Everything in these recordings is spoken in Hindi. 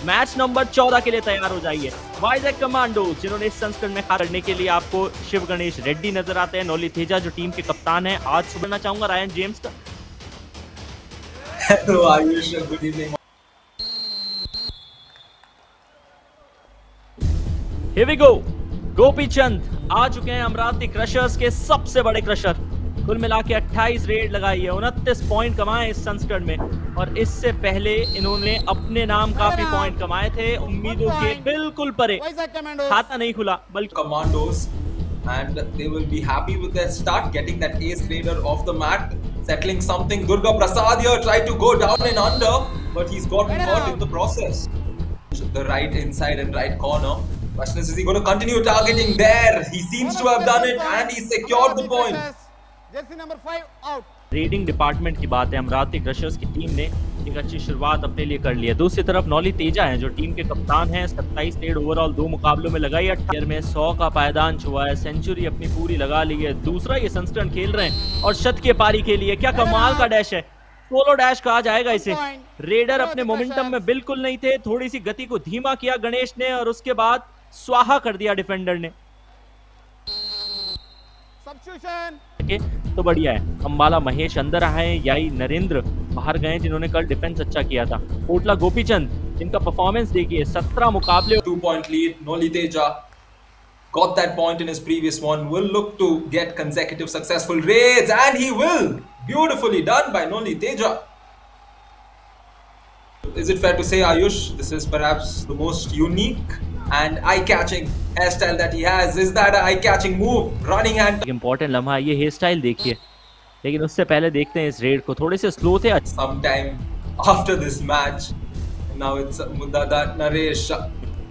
मैच नंबर 14 के लिए तैयार हो जाइए। वाइजैक कमांडो जिन्होंने इस संस्करण में हारने के लिए आपको शिव गणेश रेड्डी नजर आते हैं, नोली तेजा जो टीम के कप्तान है। आज सुनना चाहूंगा रायन जेम्स का। Hello Ayush, good evening. Here we go. Gopi Chand आ चुके हैं अमरावती क्रशर्स के सबसे बड़े क्रशर। कुल मिला के 28 रेड लगाई है, 29 पॉइंट कमाए इस संस्करण में, और इससे पहले इन्होंने अपने नाम काफी पॉइंट कमाए थे, उम्मीदों के बिल्कुल परे। खाता नहीं खुला बल्कि Commandos, and they will be happy with their start, getting that ace raider off the mat, settling something. Durga Prasad here tried to go down and under, but he's gotten caught in the process. The right inside and right corner. Question is he going to continue targeting there? He seems to have done it, and he secured the point. Jersey number 5 out. Raiding department की बात है, अमरावती क्रशर्स की टीम ने एक अच्छी शुरुआत अपने लिए कर ली है। दूसरी तरफ नौली तेजा है जो टीम के कप्तान हैं, 27 रेड ओवरऑल 2 मुकाबलों में लगाई, 18 में 100 का पायदान छुआ है, सेंचुरी अपनी पूरी लगा ली है। दूसरा ये संस्करण खेल रहे हैं और शत के पारी के लिए क्या कमाल का डैश है, सोलो डैश कहा जाएगा इसे। रेडर अपने मोमेंटम में बिल्कुल नहीं थे, थोड़ी सी गति को धीमा किया गणेश ने और उसके बाद स्वाहा कर दिया डिफेंडर ने। तो बढ़िया है, अंबाला महेश अंदर आए, याई नरेंद्र बाहर गए जिन्होंने कल डिफेंस अच्छा किया था। कोटला गोपीचंद जिनका परफॉर्मेंस देखिए, 17 मुकाबले 2 point lead. Noli Teja got that point in his previous one, will look to get consecutive successful raids, and he will. Beautifully done by Noli Teja. Is it fair to say, Ayush, this is perhaps the most unique and eye-catching hairstyle that he has? Is that an eye-catching move? Running hand. Important लम्हा ये हेयर स्टाइल देखिए, लेकिन उससे पहले देखते हैं इस रेड को, थोड़े से स्लो थे। Sometime after this match, now it's Muddada Naresh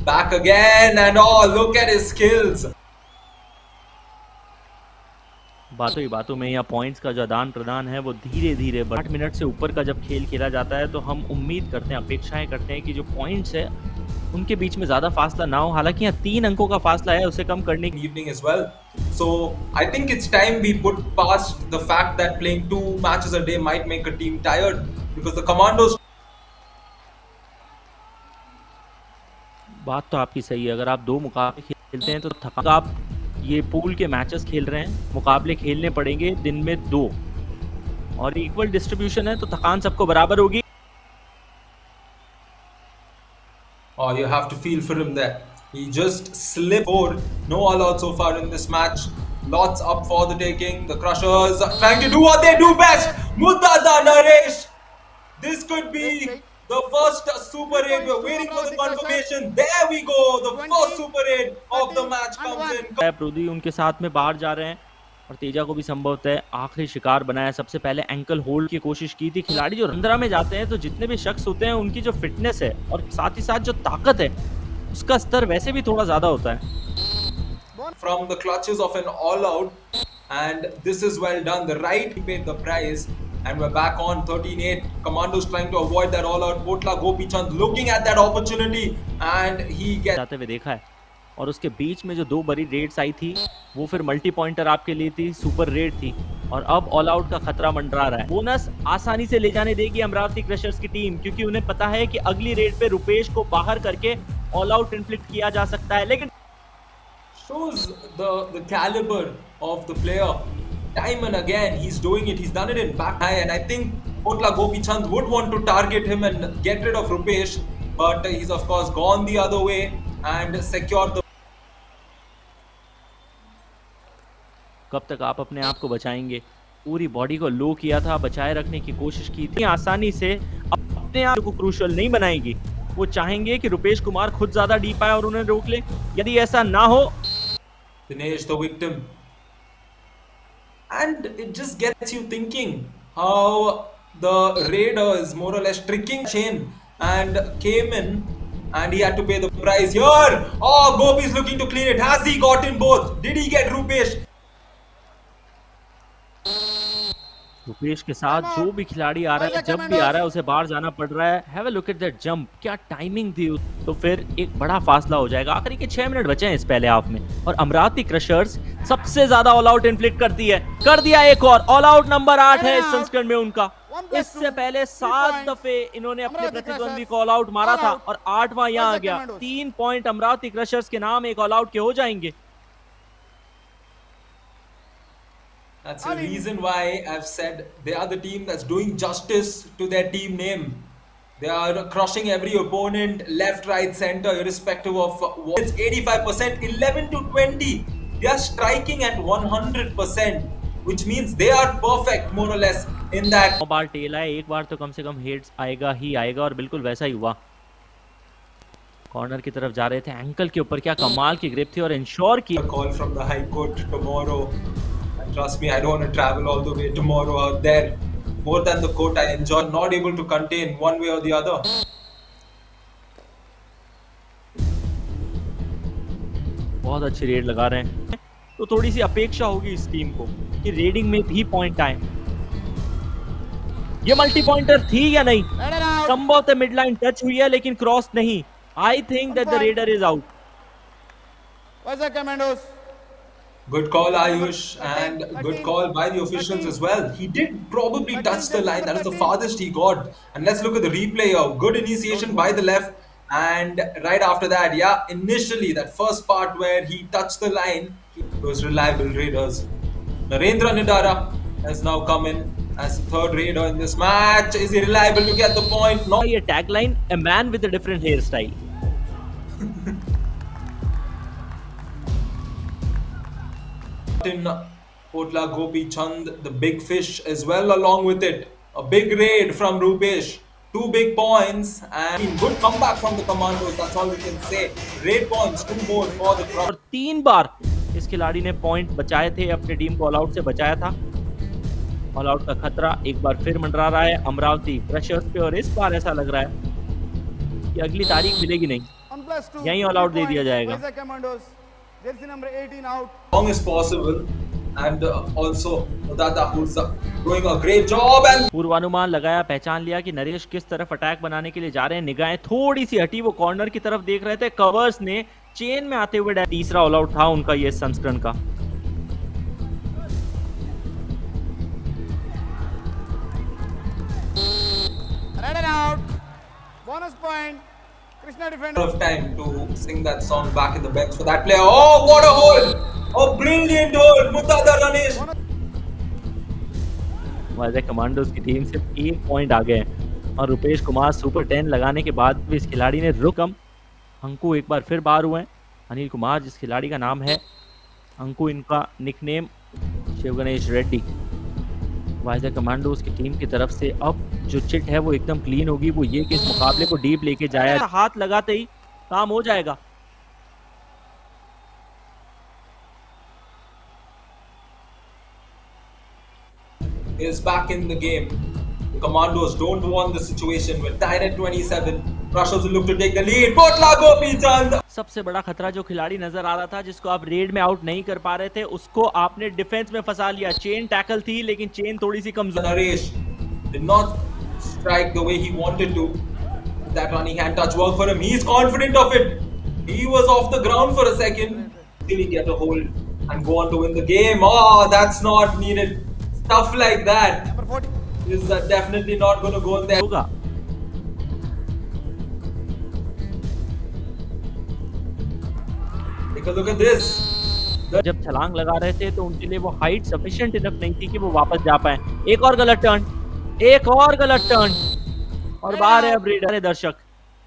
back again, and oh, look at his skills. बातों ही बातों में यहाँ पॉइंट्स का जो आदान प्रदान है वो धीरे धीरे 8 मिनट से ऊपर का जब खेल खेला जाता है तो हम उम्मीद करते हैं, अपेक्षाएं करते हैं कि जो पॉइंट्स है उनके बीच में ज्यादा फासला ना हो। हालांकि यहाँ 3 अंकों का फासला है, उसे कम करने की Evening as well. So I think it's time we put past the fact that playing 2 matches a day might make a team tired, because the Commandos. बात तो आपकी सही है, अगर आप 2 मुकाबले खेलते हैं तो थका, आप ये पूल के मैचेस खेल रहे हैं, मुकाबले खेलने पड़ेंगे दिन में 2, और इक्वल डिस्ट्रीब्यूशन है तो थकान सबको बराबर होगी। Oh, you have to feel for him there. He just slipped forward. No all out so far in this match. Lots up for the taking. The Crushers trying to do what they do best. Muddada Naresh. This could be the first super raid. We're waiting for the confirmation. There we go. The first super raid of the match comes in. प्रोदी उनके साथ में बाहर जा रहे हैं और तेजा को भी संभवतः आखिरी शिकार बनाया। सबसे पहले एंकल होल्ड की कोशिश की थी। खिलाड़ी जो रंध्रा में जाते हैं तो जितने भी शख्स होते हैं उनकी जो फिटनेस है और साथ ही साथ जो ताकत है उसका स्तर वैसे भी थोड़ा ज्यादा होता है। From the clutches of an all-out, and this is well done. The right paid the price, and we're back on 13-8. Commandos trying to avoid that all-out. Kotla Gopichand looking at that opportunity, and he gets जाते हुए देखा है। और उसके बीच में जो 2 बड़ी रेड्स आई थी वो फिर मल्टी पॉइंटर आपके लिए थी, सुपर रेड थी, और अब ऑल आउट का खतरा मंडरा रहा है। बोनस आसानी से ले जाने देगी अमरावती क्रशर्स की टीम, क्योंकि उन्हें पता है कि अगली रेड पे रुपेश को बाहर करके ऑल आउट इन्फ्लिक्ट किया जा सकता है। लेकिन shows the caliber of the player. Time and again he's doing it. He's done it in back high, and I think Kotla Gopichand would want to target him and get rid of Rupesh, but he's of course gone the other way and secured the. कब तक आप अपने आप को बचाएंगे? पूरी बॉडी को लो किया था, बचाए रखने की कोशिश की थी। आसानी से अपने आप को क्रूशियल नहीं बनाएंगी, वो चाहेंगे कि रुपेश कुमार खुद ज्यादा डीप आए और उन्हें रोक ले। यदि ऐसा ना हो, Dinesh the victim, and it just gets you thinking how the raider is more or less tricking Chain and came in, and he had to pay the price here. Oh, Gopi is looking to clean it. Has he gotten both? Did he get Rupesh? Rupesh के साथ जो भी खिलाड़ी आ रहा है, जब भी आ रहा है उसे बाहर जाना पड़ रहा है। Have a look at that jump, क्या टाइमिंग थी। तो फिर एक बड़ा फासला हो जाएगा। आखिरी के 6 मिनट बचे हैं इस पहले हाफ में, और अमरावती क्रशर्स सबसे ज्यादा ऑल आउट इन्फ्लिक्ट करती है। कर दिया एक और, ऑल आउट नंबर 8 है इस संस्करण में उनका। इससे पहले 7 दफे इन्होंने अपने प्रतिद्वंदी को ऑल आउट मारा था और 8वां यहाँ आ गया। 3 पॉइंट अमरावती क्रशर्स के नाम एक ऑल आउट के हो जाएंगे। That's the reason why I've said they are the team that's doing justice to their team name. They are crushing every opponent, left, right, center, irrespective of what. It's 85%, 11 to 20. They are striking at 100%, which means they are perfect, more or less, in that. 9 बार टेल आए, एक बार तो कम से कम हेड्स आएगा ही आएगा और बिल्कुल वैसा ही हुआ। कॉर्नर की तरफ जा रहे थे, एंकल के ऊपर क्या कमाल की ग्रिप थी और इंश्योर की। Call from the High Court tomorrow. Trust me, I don't want to travel all the way tomorrow out there. More than the court, I enjoy not able to contain one way or the other. बहुत अच्छी रेड लगा रहे हैं, तो थोड़ी सी अपेक्षा होगी इस टीम को कि रेडिंग में भी पॉइंट आए। ये मल्टी पॉइंटर थी या नहीं? संभवतः मिड लाइन टच हुई है लेकिन क्रॉस नहीं। I think that the raider is out. Good call, Ayush, and good call by the officials as well. He did probably touch the line. That is the farthest he got. And let's look at the replay here. Good initiation by the left. And right after that, yeah, initially that first part where he touched the line, those reliable raiders. Narendra Nidara has now come in as the third raider in this match. Is he reliable to get the point? No. ये tagline, a man with a different hairstyle. In Potla Gopi Chand, the big fish as well along with it. A big raid from Rupesh. 2 big points and good comeback from the Commandos. That's all we can say. Raid points, 2 more for the crowd. और 3 बार इस खिलाड़ी ने पॉइंट बचाए थे, अपनी टीम को ऑल आउट से बचाया था। ऑल आउट का खतरा एक बार फिर मंडरा रहा है अमरावती क्रशर्स पे और इस बार ऐसा लग रहा है कि अगली तारीख मिलेगी नहीं, यहीं ऑल आउट दे दिया जाएगा। Jersey number 18 out. Long as possible, and also Dada who's doing a great job. And पूर्वानुमान लगाया, पहचान लिया कि नरेश किस तरफ अटैक बनाने के लिए जा रहे हैं। निगाहें थोड़ी सी हटी, वो कॉर्नर की तरफ देख रहे थे। कवर्स ने चेन में आते हुए तीसरा ऑल आउट था उनका ये संस्करण का। Red out. Bonus point. Krishna defender. Of time to sing that song back in the bench for that player. Oh, what a hold! A brilliant hold, Mutada Ranesh. Vizag commandos की टीम सिर्फ 1 पॉइंट आगे है और रुपेश कुमार सुपर 10 लगाने के बाद भी इस खिलाड़ी ने रुकम। अंकु एक बार फिर बाहर हुए हैं। अनिल कुमार जिस खिलाड़ी का नाम है अंकु, इनका निकनेम शिव गणेश रेड्डी। वाइजैक कमांडोज की टीम की तरफ से अब जो चिट है वो एकदम क्लीन होगी। वो ये कि इस मुकाबले को डीप लेके जाए, हाथ लगाते ही काम हो जाएगा। Is back in the game. The Commandos don't want the situation. We're tied at 27. Russians will look to take the lead. Potla Gopi Chand. सबसे बड़ा खतरा जो खिलाड़ी नजर आ रहा था, जिसको आप रेड में आउट नहीं कर पा रहे थे, उसको आपने डिफेंस में फंसा लिया। चेन टैकल थी लेकिन चेन थोड़ी सी कमजोर। Naresh did not strike the way he wanted to. That running hand touch worked for him. He's confident of it. He was off the ground for a second. Did he get a hold and go on to win the game? Oh, that's not needed. Stuff like that Number 40. is definitely not going to go in there. होगा। Take a look at this. जब छलांग लगा रहे थे तो उनके लिए वो हाइट सफिशिएंट इनफ नहीं थी कि वो वापस जा पाए। एक और गलत टर्न, एक और गलत टर्न और बाहर है अब रेडर। दर्शक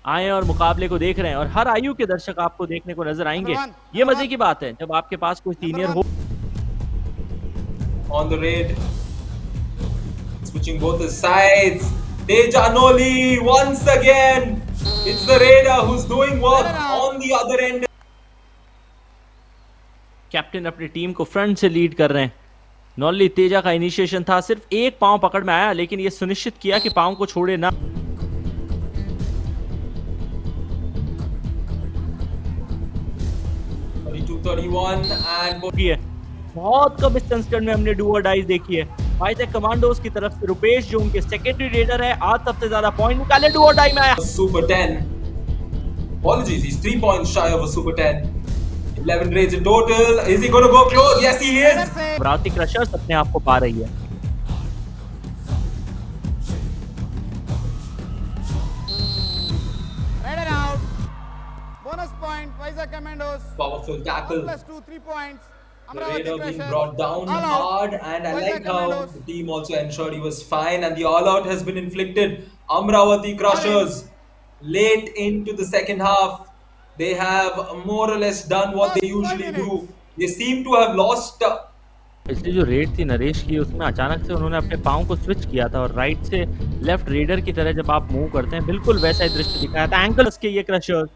आए और मुकाबले को देख रहे हैं और हर आयु के दर्शक आपको देखने को नजर आएंगे। ये मजे की बात है जब आपके पास कोई सीनियर हो। On the raid, switching both the sides. Tejanoli once again. It's the raider who's doing work on the other end. Captain अपनी टीम को फ्रंट से लीड कर रहे हैं। नॉली तेजा का इनिशिएशन था, सिर्फ एक पांव पकड़ में आया लेकिन ये सुनिश्चित किया कि पांव को छोड़े ना। 32-31 and बहुत कम इस संस्करण में हमने डू और डाइज देखी है। वाइजैक कमांडोज की तरफ से रुपेश जो उनके सेकेंडरी रेडर है, आज सबसे ज्यादा पॉइंट निकाले डू और डाई में आया। Super 10. Apologies, he's 3 points shy of a Super 10. 11 raids in total. Is he going to go close? Yes, he is. Amravati crushers अपने आप को पा रही है। Vizag Commandos. Powerful tackle. 1+2, 3 points. The Amravati Raider being Crushers. brought down All out. hard, and I Vizag like how Commandos. the team also ensured he was fine, and the all-out has been inflicted. Amravati Crushers late into the second half, they have more or less done what they usually do. They seem to have lost. पिछली जो रेड थी नरेश की, उसमें अचानक से उन्होंने अपने पाँव को स्विच किया था और राइट से लेफ्ट रेडर की तरह जब आप मूव करते हैं, बिल्कुल वैसा ही दृश्य दिखाया था एंकल्स के ये क्रशर्स।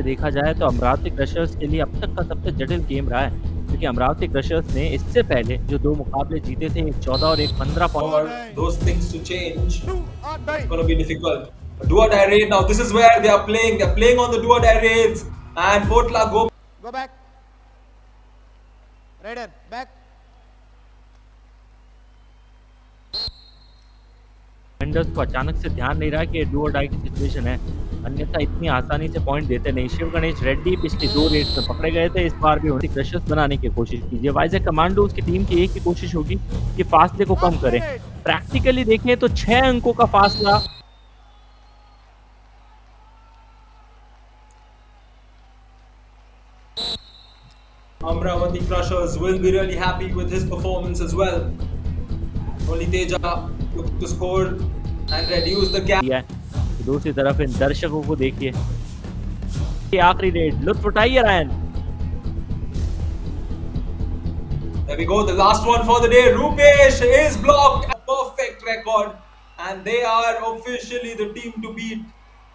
देखा जाए तो अमरावती क्रशर्स के लिए अब तक का सबसे जटिल गेम रहा है, क्योंकि अमरावती क्रशर्स ने इससे पहले जो 2 मुकाबले जीते थे, एक 14 और एक 15 For those things to change, Do or die. it's going to be difficult. Do or die raid now. This is where they are playing. They're playing on the do or die raids, and Potla go. Go back. Raider, back. Defenders को अचानक से ध्यान नहीं रहा कि डू और डाई की सिचुएशन है, अन्यथा इतनी आसानी से पॉइंट देते नहीं। शिव गणेश रेड्डी पिछली 2 रेड्स में पकड़े गए थे, इस बार भी उन्हें क्रशर्स बनाने की कोशिश कीजिए। वाइजैक कमांडोज की टीम की एक ही कोशिश होगी कि फासले को कम करें। प्रैक्टिकली देखें तो 6 अंकों का फासला Amravati Crushers will be really happy with his performance as well. Only Teja looked to score and reduce the gap. दिया है। तो दूसरी तरफ इन दर्शकों को देखिए, ये आखिरी रेड, लुत्फ उठाइए Ryan. There we go, the last one for the day. Rupesh is blocked. A perfect record, and they are officially the team to beat.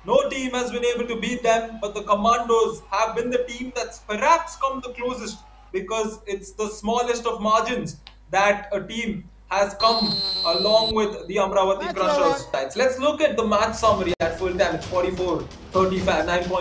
No team has been able to beat them, but the Commandos have been the team that's perhaps come the closest, because it's the smallest of margins that a team has come along with the Amravati Match Crushers. Let's look at the match summary at full time. It's 44-35, 9 points.